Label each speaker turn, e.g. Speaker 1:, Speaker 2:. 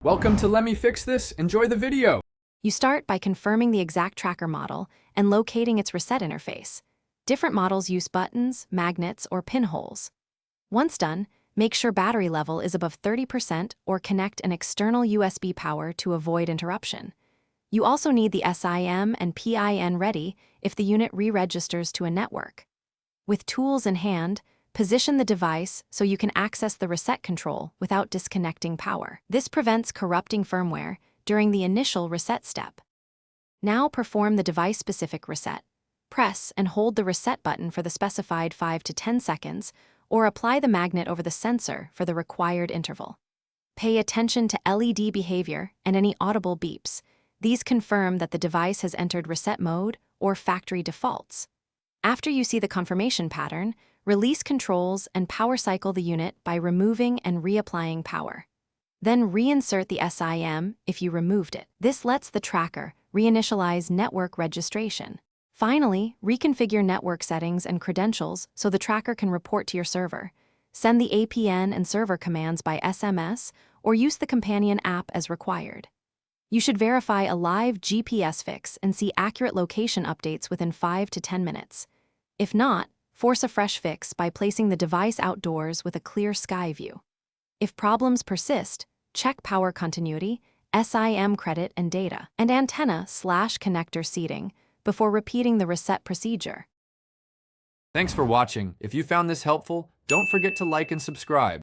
Speaker 1: Welcome to Let Me Fix This. Enjoy the video.
Speaker 2: You start by confirming the exact tracker model and locating its reset interface. Different models use buttons, magnets, or pinholes. Once done, make sure battery level is above 30% or connect an external USB power to avoid interruption. You also need the SIM and PIN ready if the unit re-registers to a network. With tools in hand, position the device so you can access the reset control without disconnecting power. This prevents corrupting firmware during the initial reset step. Now perform the device-specific reset. Press and hold the reset button for the specified 5 to 10 seconds, or apply the magnet over the sensor for the required interval. Pay attention to LED behavior and any audible beeps. These confirm that the device has entered reset mode or factory defaults. After you see the confirmation pattern, release controls and power cycle the unit by removing and reapplying power. Then reinsert the SIM if you removed it. This lets the tracker reinitialize network registration. Finally, reconfigure network settings and credentials so the tracker can report to your server. Send the APN and server commands by SMS or use the companion app as required. You should verify a live GPS fix and see accurate location updates within 5 to 10 minutes. If not, force a fresh fix by placing the device outdoors with a clear sky view. If problems persist, check power continuity, SIM credit and data, and antenna/connector seating before repeating the reset procedure.
Speaker 1: Thanks for watching. If you found this helpful, don't forget to like and subscribe.